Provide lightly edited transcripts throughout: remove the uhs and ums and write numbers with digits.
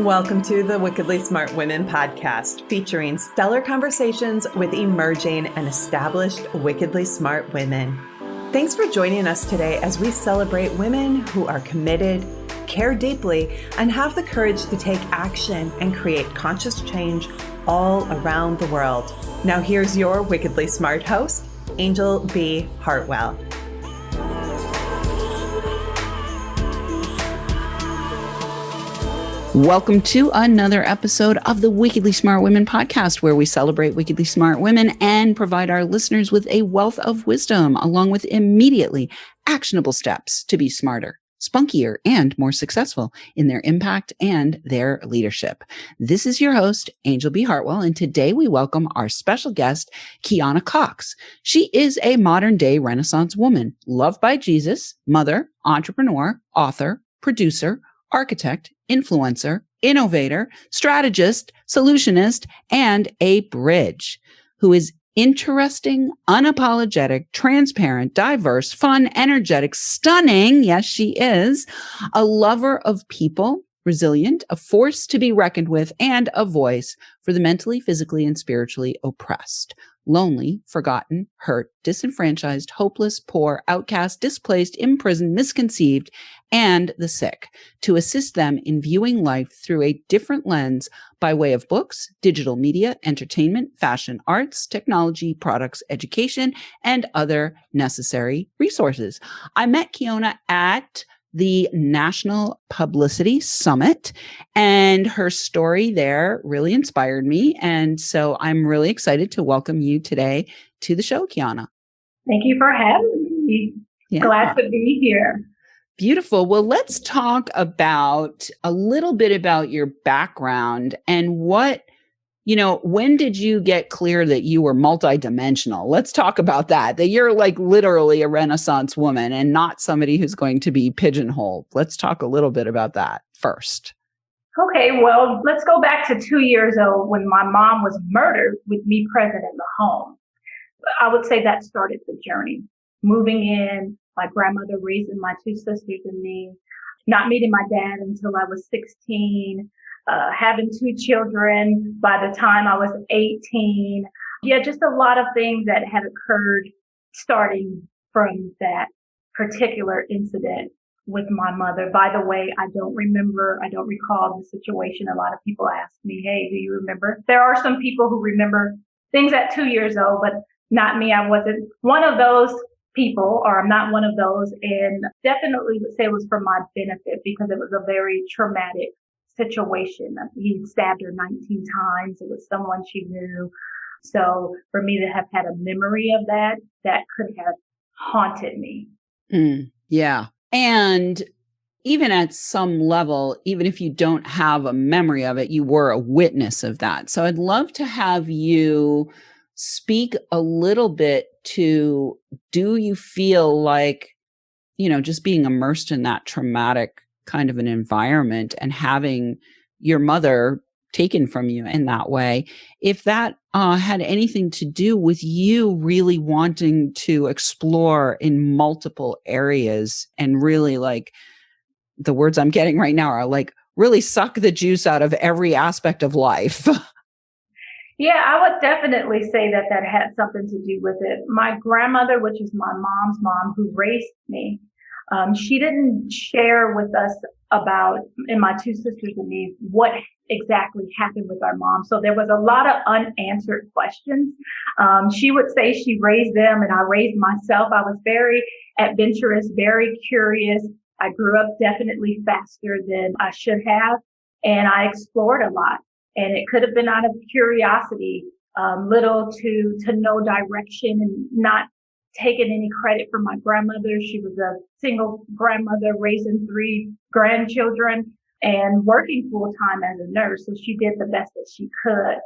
Welcome to the Wickedly Smart Women podcast, featuring stellar conversations with emerging and established wickedly smart women. Thanks for joining us today as we celebrate women who are committed, care deeply, and have the courage to take action and create conscious change all around the world. Now here's your wickedly smart host, Angel B. Hartwell. Welcome to another episode of the Wickedly Smart Women podcast, where we celebrate wickedly smart women and provide our listeners with a wealth of wisdom, along with immediately actionable steps to be smarter, spunkier, and more successful in their impact and their leadership. This is your host, Angel B. Hartwell, and today we welcome our special guest, Kiana Cox. She is a modern-day Renaissance woman, loved by Jesus, mother, entrepreneur, author, producer, architect, influencer, innovator, strategist, solutionist, and a bridge, who is interesting, unapologetic, transparent, diverse, fun, energetic, stunning. Yes, she is a lover of people, resilient, a force to be reckoned with, and a voice for the mentally, physically, and spiritually oppressed, lonely, forgotten, hurt, disenfranchised, hopeless, poor, outcast, displaced, imprisoned, misconceived, and the sick, to assist them in viewing life through a different lens by way of books, digital media, entertainment, fashion, arts, technology, products, education, and other necessary resources. I met Kiana at the National Publicity Summit, and her story there really inspired me. And so I'm really excited to welcome you today to the show, Kiana. Thank you for having me. Yeah. Glad to be here. Beautiful. Well, let's talk about a little bit about your background and when did you get clear that you were multidimensional? Let's talk about that you're like literally a Renaissance woman and not somebody who's going to be pigeonholed. Let's talk a little bit about that first. Okay, well, let's go back to 2 years old when my mom was murdered with me present in the home. I would say that started the journey. Moving in, my grandmother raising my two sisters and me, not meeting my dad until I was 16, having two children by the time I was 18. Yeah, just a lot of things that had occurred starting from that particular incident with my mother. By the way, I don't recall the situation. A lot of people ask me, hey, do you remember? There are some people who remember things at 2 years old, but not me. I wasn't one of those people, or I'm not one of those, and definitely would say it was for my benefit because it was a very traumatic situation. He stabbed her 19 times. It was someone she knew. So for me to have had a memory of that could have haunted me. Yeah. And even at some level, even if you don't have a memory of it, you were a witness of that. So I'd love to have you speak a little bit to, do you feel like, just being immersed in that traumatic kind of an environment and having your mother taken from you in that way, if that had anything to do with you really wanting to explore in multiple areas and really, like, the words I'm getting right now are like, really suck the juice out of every aspect of life. Yeah, I would definitely say that had something to do with it. My grandmother, which is my mom's mom who raised me, she didn't share with us about, and my two sisters and me, what exactly happened with our mom. So there was a lot of unanswered questions. She would say she raised them and I raised myself. I was very adventurous, very curious. I grew up definitely faster than I should have, and I explored a lot. And it could have been out of curiosity, little to no direction, and not taking any credit for my grandmother. She was a single grandmother raising 3 grandchildren and working full time as a nurse. So she did the best that she could.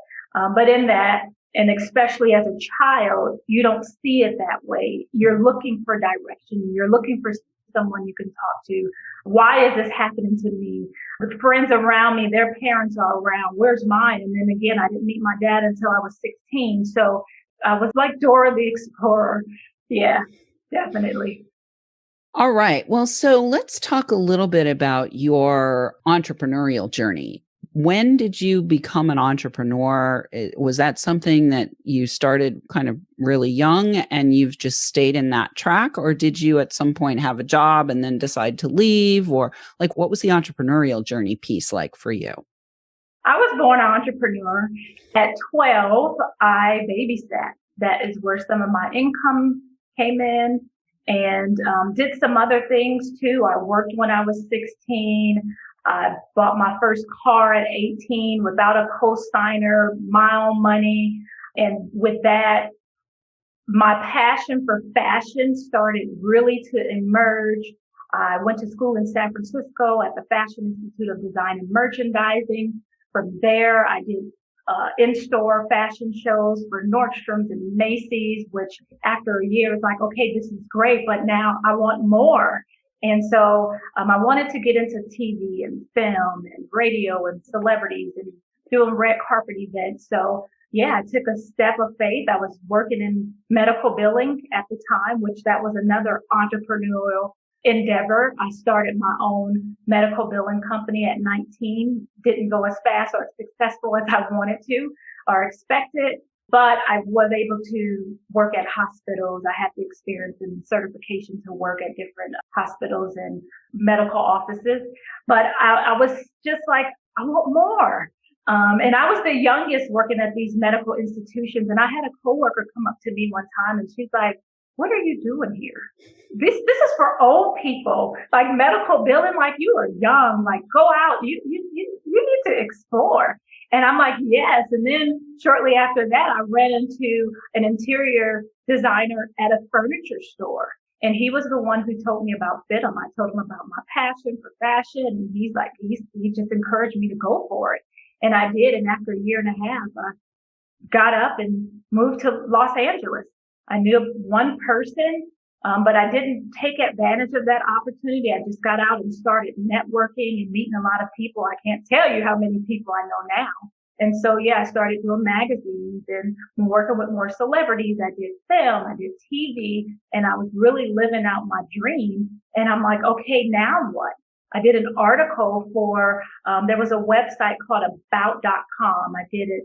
But in that, and especially as a child, you don't see it that way. You're looking for direction. You're looking for someone you can talk to. Why is this happening to me? The friends around me, their parents are around. Where's mine? And then again, I didn't meet my dad until I was 16. So I was like Dora the Explorer. Yeah, definitely. All right. Well, so let's talk a little bit about your entrepreneurial journey. when did you become an entrepreneur? Was that something that you started kind of really young and you've just stayed in that track? Or did you at some point have a job and then decide to leave? Or like, what was the entrepreneurial journey piece like for you? I was born an entrepreneur. At 12, I babysat. That is where some of my income came in, and did some other things too. I worked when I was 16. I bought my first car at 18 without a co-signer, my own money. And with that, my passion for fashion started really to emerge. I went to school in San Francisco at the Fashion Institute of Design and Merchandising. From there, I did in-store fashion shows for Nordstrom's and Macy's, which after a year was like, okay, this is great, but now I want more. And so I wanted to get into TV and film and radio and celebrities and doing red carpet events. So yeah, I took a step of faith. I was working in medical billing at the time, which that was another entrepreneurial endeavor. I started my own medical billing company at 19. Didn't go as fast or as successful as I wanted to or expected, but I was able to work at hospitals. I had the experience and certification to work at different hospitals and medical offices. But I was just like, I want more. And I was the youngest working at these medical institutions. And I had a coworker come up to me one time and she's like, what are you doing here? This is for old people, like medical billing, like you are young, like go out, you need to explore. And I'm like, yes. And then shortly after that, I ran into an interior designer at a furniture store. And he was the one who told me about FITM. I told him about my passion for fashion. And he just encouraged me to go for it. And I did. And after a year and a half, I got up and moved to Los Angeles. I knew one person, but I didn't take advantage of that opportunity. I just got out and started networking and meeting a lot of people. I can't tell you how many people I know now. And so, yeah, I started doing magazines and working with more celebrities. I did film, I did TV, and I was really living out my dream. And I'm like, okay, now what? I did an article for, there was a website called about.com. I did it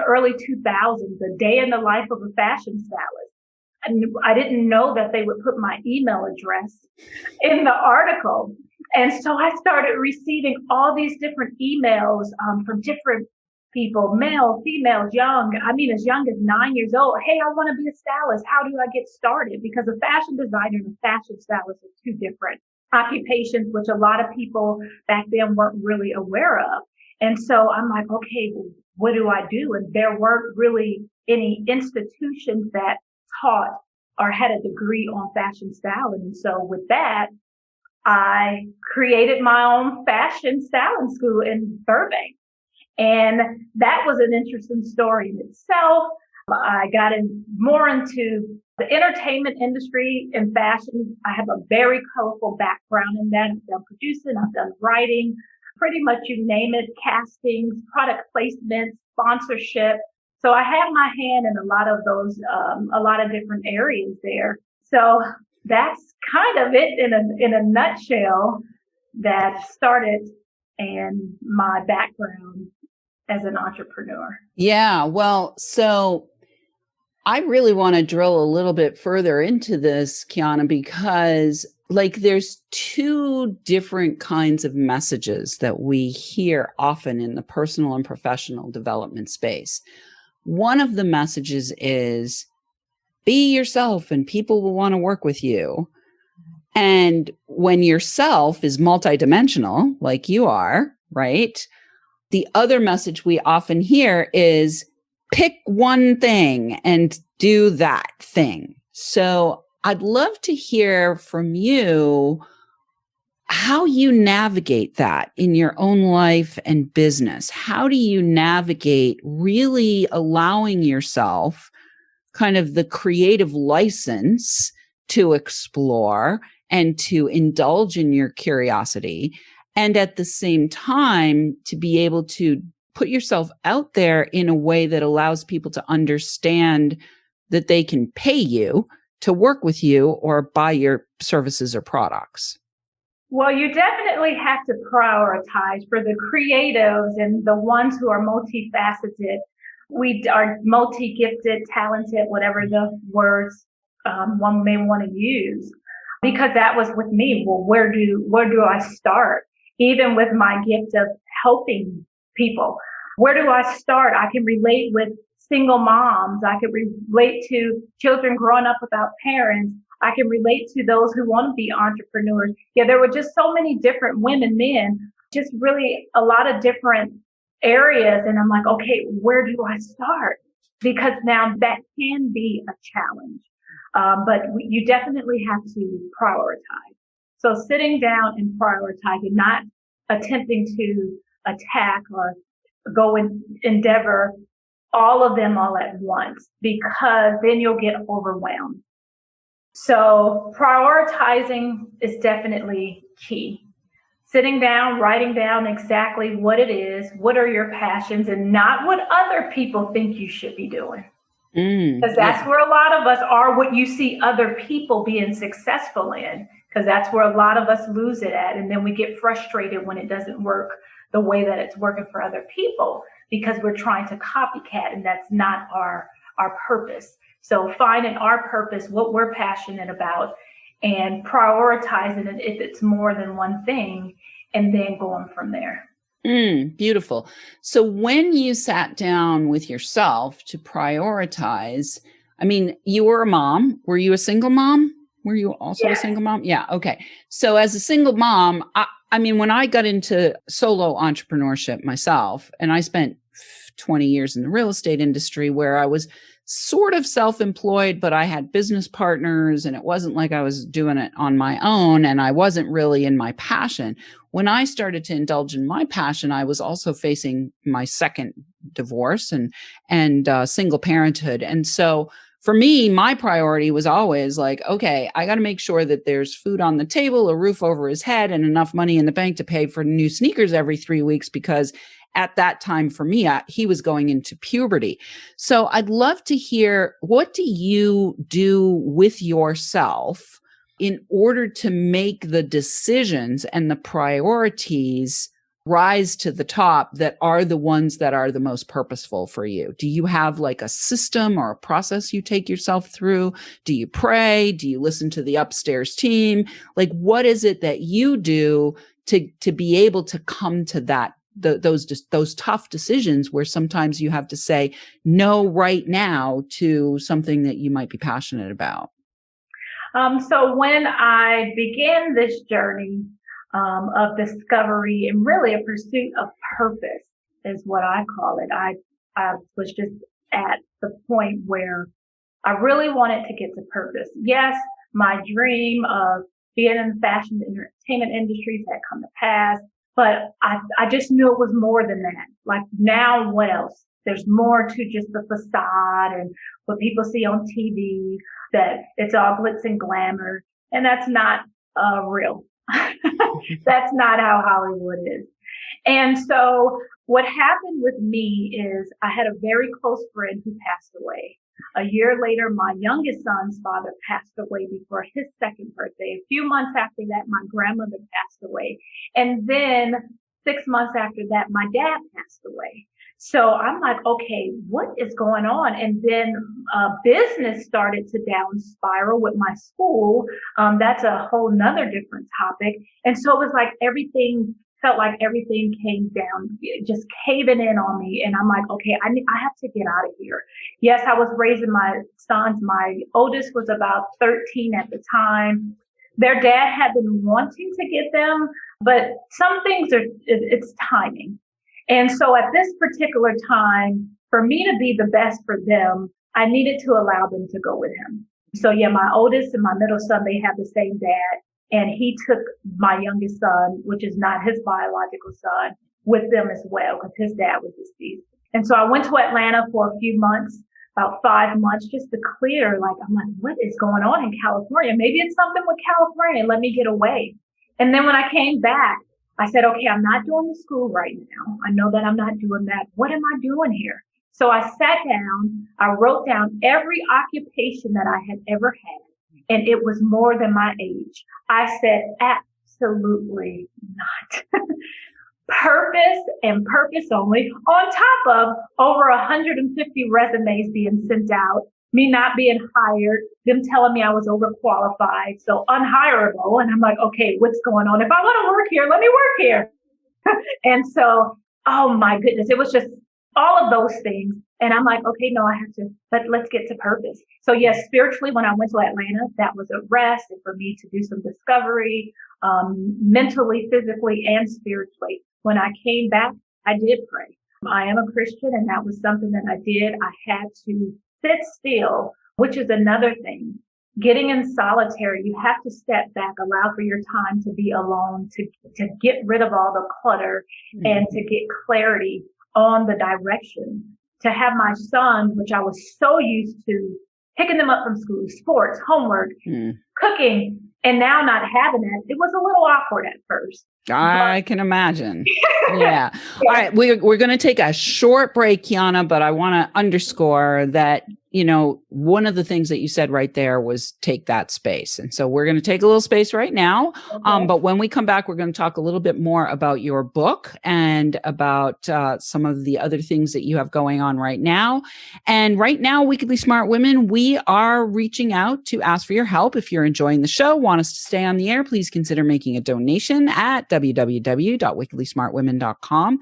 early 2000s, the day in the life of a fashion stylist. And I didn't know that they would put my email address in the article. And so I started receiving all these different emails from different people, male, female, young. I mean, as young as 9 years old. Hey, I want to be a stylist. How do I get started? Because a fashion designer and a fashion stylist are two different occupations, which a lot of people back then weren't really aware of. And so I'm like, okay, well, what do I do? And there weren't really any institutions that taught or had a degree on fashion styling. And so with that, I created my own fashion styling school in Burbank. And that was an interesting story in itself. I got more into the entertainment industry and fashion. I have a very colorful background in that. I've done producing, I've done writing, pretty much you name it, castings, product placements, sponsorship. So I have my hand in a lot of those, a lot of different areas there. So that's kind of it in a nutshell that started and my background as an entrepreneur. Yeah. Well, so I really want to drill a little bit further into this, Kiana, because like there's two different kinds of messages that we hear often in the personal and professional development space. One of the messages is be yourself and people will want to work with you. And when yourself is multidimensional, like you are, right? The other message we often hear is pick one thing and do that thing. So I'd love to hear from you how you navigate that in your own life and business. How do you navigate really allowing yourself kind of the creative license to explore and to indulge in your curiosity, and at the same time to be able to put yourself out there in a way that allows people to understand that they can pay you to work with you or buy your services or products? Well, you definitely have to prioritize for the creatives and the ones who are multifaceted. We are multi-gifted, talented, whatever the words one may want to use, because that was with me. Well, where do I start? Even with my gift of helping people, where do I start? I can relate with single moms. I can relate to children growing up without parents. I can relate to those who want to be entrepreneurs. Yeah, there were just so many different women, men, just really a lot of different areas. And I'm like, okay, where do I start? Because now that can be a challenge. But you definitely have to prioritize. So sitting down and prioritizing, not attempting to attack or go and endeavor all of them all at once, because then you'll get overwhelmed. So prioritizing is definitely key. Sitting down, writing down exactly what it is, what are your passions, and not what other people think you should be doing. Because that's where a lot of us are, what you see other people being successful in, because that's where a lot of us lose it at. And then we get frustrated when it doesn't work the way that it's working for other people, because we're trying to copycat, and that's not our purpose. So finding our purpose, what we're passionate about, and prioritizing it if it's more than one thing, and then going from there. Beautiful. So when you sat down with yourself to prioritize, I mean, you were a mom. Were you a single mom? Were you also a single mom? Yeah. Okay. So as a single mom, I mean, when I got into solo entrepreneurship myself, and I spent 20 years in the real estate industry where I was sort of self-employed, but I had business partners, and it wasn't like I was doing it on my own, and I wasn't really in my passion. When I started to indulge in my passion, I was also facing my second divorce and single parenthood. And so for me, my priority was always like, okay, I got to make sure that there's food on the table, a roof over his head, and enough money in the bank to pay for new sneakers every 3 weeks, because at that time for me, he was going into puberty. So I'd love to hear, what do you do with yourself in order to make the decisions and the priorities rise to the top that are the ones that are the most purposeful for you? Do you have like a system or a process you take yourself through? Do you pray? Do you listen to the upstairs team? Like, what is it that you do to be able to come to that, those tough decisions where sometimes you have to say no right now to something that you might be passionate about? So when I began this journey of discovery and really a pursuit of purpose is what I call it, I was just at the point where I really wanted to get to purpose. Yes, my dream of being in the fashion and entertainment industries had come to pass, but I just knew it was more than that. Like, now what else? There's more to just the facade and what people see on TV, that it's all glitz and glamour. And that's not real. That's not how Hollywood is. And so what happened with me is I had a very close friend who passed away. A year later, my youngest son's father passed away before his second birthday. A few months after that, my grandmother passed away. And then 6 months after that, my dad passed away. So I'm like, okay, what is going on? And then business started to down spiral with my school. That's a whole nother different topic. And so it was like felt like everything came down, just caving in on me. And I'm like, okay, I have to get out of here. Yes, I was raising my sons. My oldest was about 13 at the time. Their dad had been wanting to get them, but some things it's timing. And so at this particular time, for me to be the best for them, I needed to allow them to go with him. So yeah, my oldest and my middle son, they have the same dad. And he took my youngest son, which is not his biological son, with them as well, because his dad was deceased. And so I went to Atlanta for a few months, about 5 months, just to clear, I'm like, what is going on in California? Maybe it's something with California. Let me get away. And then when I came back, I said, okay, I'm not doing the school right now. I know that I'm not doing that. What am I doing here? So I sat down, I wrote down every occupation that I had ever had, and it was more than my age. I said, Absolutely not. Purpose and purpose only, on top of over 150 resumes being sent out, me not being hired, them telling me I was overqualified, so unhireable. And I'm like, okay, what's going on? If I want to work here, let me work here. And so, oh my goodness, it was just all of those things. And I'm like, okay, no, I have to, let's get to purpose. So yes, spiritually, when I went to Atlanta, that was a rest and for me to do some discovery, mentally, physically, and spiritually. When I came back, I did pray. I am a Christian, and that was something that I did. I had to sit still, which is another thing. Getting in solitary, you have to step back, allow for your time to be alone, to get rid of all the clutter and to get clarity on the direction. To have my sons, which I was so used to picking them up from school, sports, homework, cooking, and now not having it, it was a little awkward at first. I can imagine. Yeah. All right. We're going to take a short break, Kiana, but I want to underscore that, you know, one of the things that you said right there was take that space. And so we're going to take a little space right now. Okay. But when we come back, we're going to talk a little bit more about your book and about some of the other things that you have going on right now. And right now, Wickedly Smart Women, we are reaching out to ask for your help. If you're enjoying the show, want us to stay on the air, please consider making a donation at www.wickedlysmartwomen.com.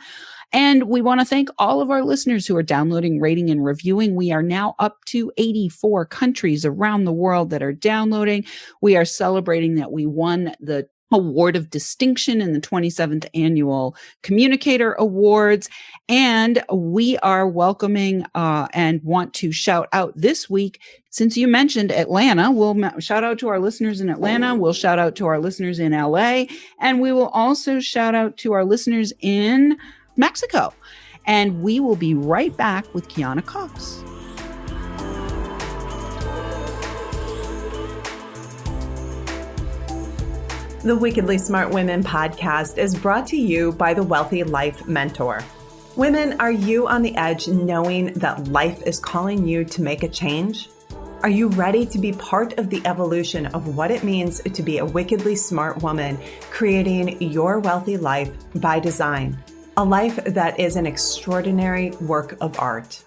And we want to thank all of our listeners who are downloading, rating, and reviewing. We are now up to 84 countries around the world that are downloading. We are celebrating that we won the Award of Distinction in the 27th Annual Communicator Awards. And we are welcoming and want to shout out this week, since you mentioned Atlanta, we'll shout out to our listeners in Atlanta. We'll shout out to our listeners in LA. And we will also shout out to our listeners in Mexico. And we will be right back with Kiana Cox. The Wickedly Smart Women podcast is brought to you by the Wealthy Life Mentor. Women, are you on the edge knowing that life is calling you to make a change? Are you ready to be part of the evolution of what it means to be a wickedly smart woman, creating your wealthy life by design? A life that is an extraordinary work of art.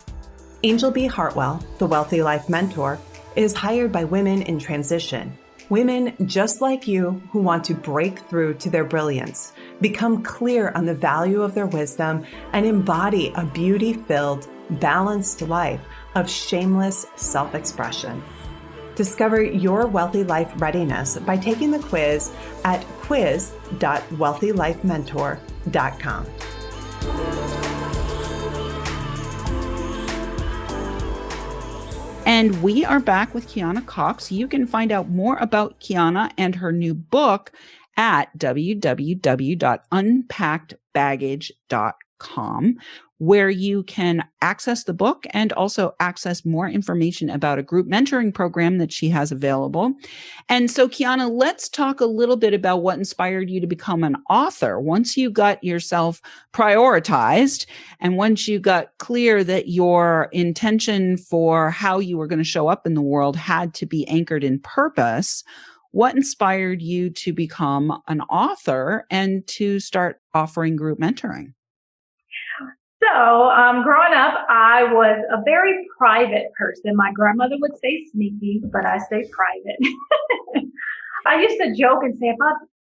Angel B. Hartwell, the Wealthy Life Mentor, is hired by women in transition. Women just like you who want to break through to their brilliance, become clear on the value of their wisdom, and embody a beauty-filled, balanced life of shameless self-expression. Discover your wealthy life readiness by taking the quiz at quiz.wealthylifementor.com. And we are back with Kiana Cox. You can find out more about Kiana and her new book at www.unpackedbaggage.com, where you can access the book and also access more information about a group mentoring program that she has available. And so, Kiana, let's talk a little bit about what inspired you to become an author. Once you got yourself prioritized and once you got clear that your intention for how you were going to show up in the world had to be anchored in purpose, what inspired you to become an author and to start offering group mentoring? So, growing up, I was a very private person. My grandmother would say sneaky, but I say private. I used to joke and say, if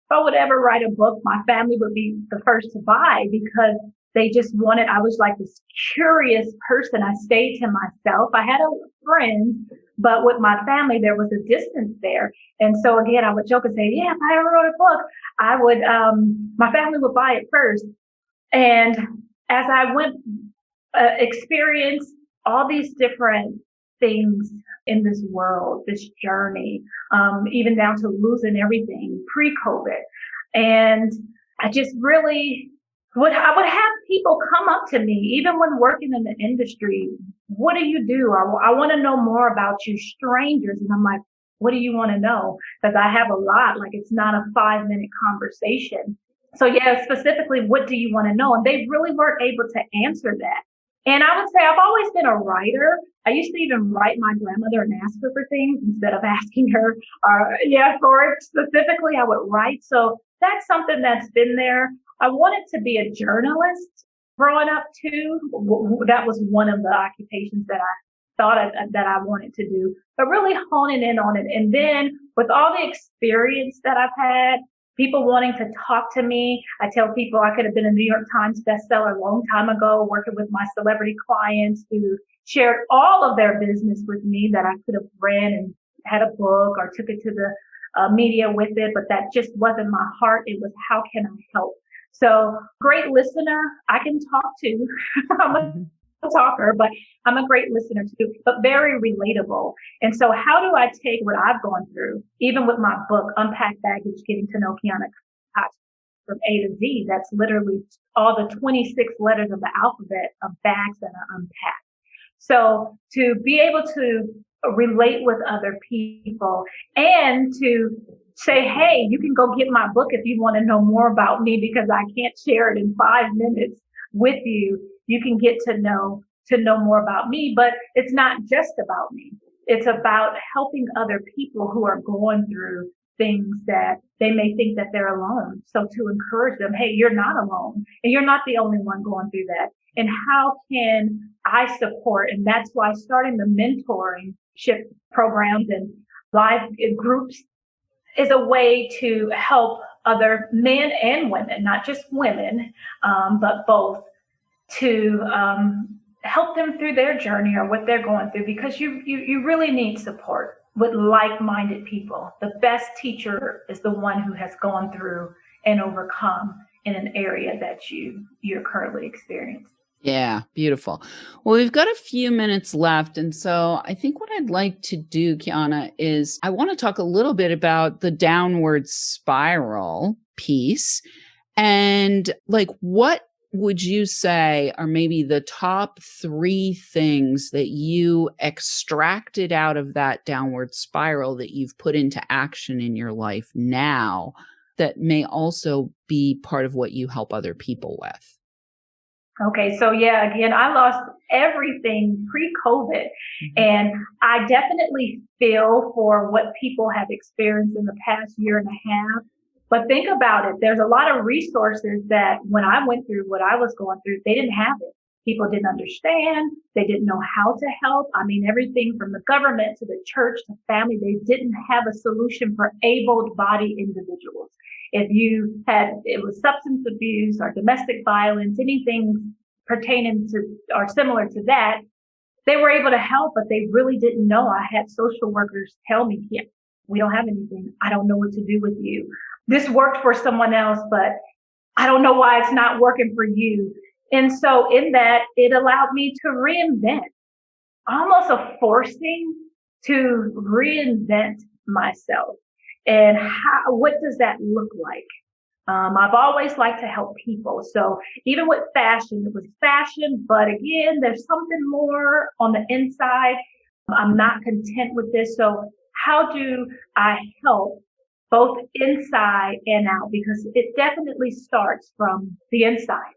I would ever write a book, my family would be the first to buy because they just wanted, I was like this curious person. I stayed to myself. I had a friend, but with my family, there was a distance there. And so again, I would joke and say, yeah, if I ever wrote a book, I would, my family would buy it first. And as I went, experienced all these different things in this world, this journey, even down to losing everything pre-COVID. And I just really I would have people come up to me, even when working in the industry. What do you do? I want to know more about you, strangers. And I'm like, what do you want to know? Because I have a lot, like it's not a 5-minute conversation. So yeah, specifically, what do you want to know? And they really weren't able to answer that. And I would say I've always been a writer. I used to even write my grandmother and ask her for things instead of asking her, for it specifically, I would write. So that's something that's been there. I wanted to be a journalist growing up too. That was one of the occupations that I thought that I wanted to do, but really honing in on it. And then with all the experience that I've had, people wanting to talk to me. I tell people I could have been a New York Times bestseller a long time ago, working with my celebrity clients who shared all of their business with me that I could have read and had a book or took it to the media with it, but that just wasn't my heart. It was, how can I help? So great listener, I can talk to. I'm a talker, but I'm a great listener too, but very relatable. And so how do I take what I've gone through, even with my book, Unpacked Baggage, Getting to Know Keyonna Cox from A to Z? That's literally all the 26 letters of the alphabet of bags that are unpacked. So to be able to relate with other people and to say, hey, you can go get my book if you want to know more about me, because I can't share it in 5 minutes with you. You can get to know more about me, but it's not just about me. It's about helping other people who are going through things that they may think that they're alone. So to encourage them, hey, you're not alone and you're not the only one going through that. And how can I support? And that's why starting the mentorship programs and live groups is a way to help other men and women, not just women, but both, to help them through their journey or what they're going through, because you really need support with like-minded people. The best teacher is the one who has gone through and overcome in an area that you're currently experiencing. Yeah, beautiful. Well, we've got a few minutes left. And so I think what I'd like to do, Kiana, is I want to talk a little bit about the downward spiral piece. And like, what would you say are maybe the top 3 things that you extracted out of that downward spiral that you've put into action in your life now that may also be part of what you help other people with? Okay. So yeah, again, I lost everything pre-COVID, and I definitely feel for what people have experienced in the past year and a half. But think about it. There's a lot of resources that when I went through what I was going through, they didn't have it. People didn't understand. They didn't know how to help. I mean, everything from the government to the church to family, they didn't have a solution for able-bodied individuals. If it was substance abuse or domestic violence, anything pertaining to or similar to that, they were able to help, but they really didn't know. I had social workers tell me, yeah, we don't have anything. I don't know what to do with you. This worked for someone else, but I don't know why it's not working for you. And so in that, it allowed me to reinvent, almost a forcing to reinvent myself. And what does that look like? I've always liked to help people. So even with fashion, it was fashion, but again, there's something more on the inside. I'm not content with this. So how do I help both inside and out? Because it definitely starts from the inside.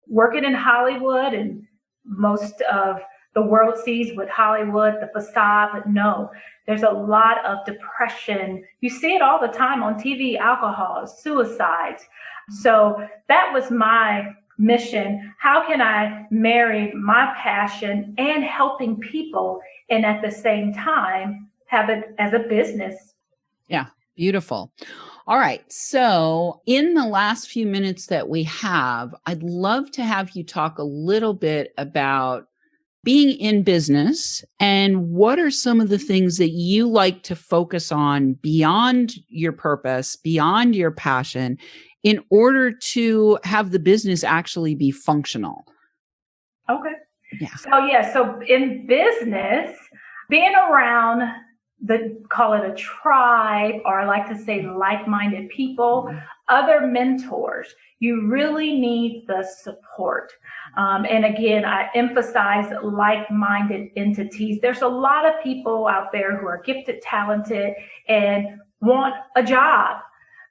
Working in Hollywood, and most of the world sees with Hollywood, the facade, but no, there's a lot of depression. You see it all the time on TV, alcohol, suicides. So that was my mission. How can I marry my passion and helping people and at the same time have it as a business? Yeah, beautiful. All right. So in the last few minutes that we have, I'd love to have you talk a little bit about being in business and what are some of the things that you like to focus on beyond your purpose, beyond your passion, in order to have the business actually be functional. Okay. Yeah. So in business, being around call it a tribe, or I like to say like-minded people, other mentors, you really need the support. And again, I emphasize like-minded entities. There's a lot of people out there who are gifted, talented, and want a job,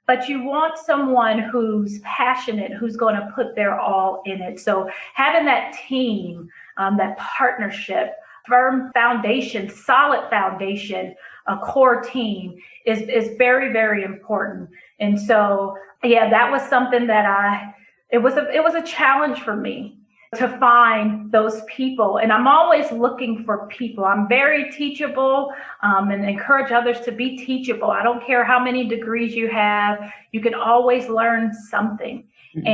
but you want someone who's passionate, who's going to put their all in it. So having that team, that partnership firm foundation, solid foundation, a core team is very, very important. And so, yeah, that was something that it was a challenge for me to find those people. And I'm always looking for people. I'm very teachable, and encourage others to be teachable. I don't care how many degrees you have. You can always learn something. Mm-hmm.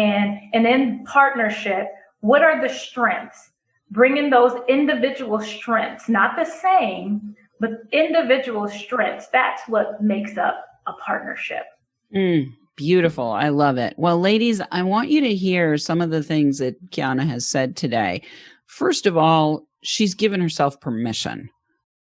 And in partnership, what are the strengths? Bringing those individual strengths, not the same, but individual strengths. That's what makes up a partnership. Beautiful. I love it. Well, ladies, I want you to hear some of the things that Kiana has said today. First of all, she's given herself permission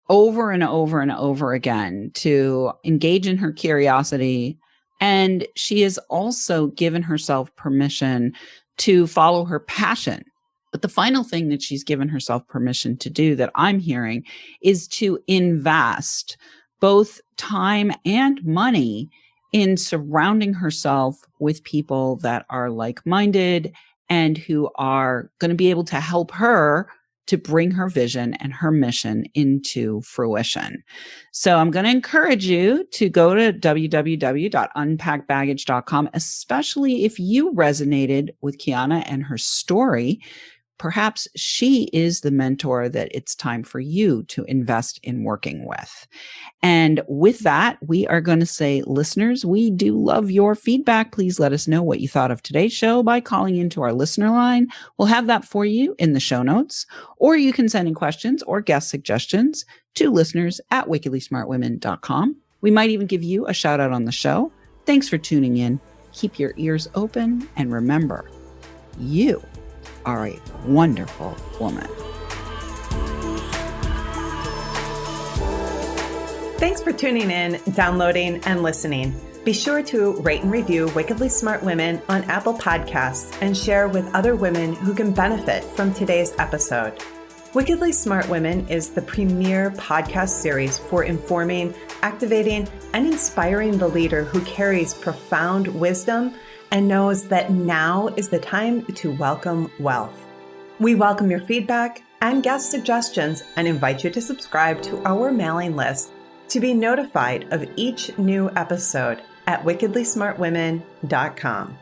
over and over and over again to engage in her curiosity. And she has also given herself permission to follow her passion. But the final thing that she's given herself permission to do that I'm hearing is to invest both time and money in surrounding herself with people that are like-minded and who are going to be able to help her to bring her vision and her mission into fruition. So I'm going to encourage you to go to www.unpackedbaggage.com, especially if you resonated with Kiana and her story. Perhaps she is the mentor that it's time for you to invest in working with. And with that, we are going to say, listeners, we do love your feedback. Please let us know what you thought of today's show by calling into our listener line. We'll have that for you in the show notes, or you can send in questions or guest suggestions to listeners@wickedlysmartwomen.com. We might even give you a shout out on the show. Thanks for tuning in. Keep your ears open, and remember, you are a wonderful woman. Thanks for tuning in, downloading, and listening. Be sure to rate and review Wickedly Smart Women on Apple Podcasts and share with other women who can benefit from today's episode. Wickedly Smart Women is the premier podcast series for informing, activating, and inspiring the leader who carries profound wisdom and knows that now is the time to welcome wealth. We welcome your feedback and guest suggestions and invite you to subscribe to our mailing list to be notified of each new episode at wickedlysmartwomen.com.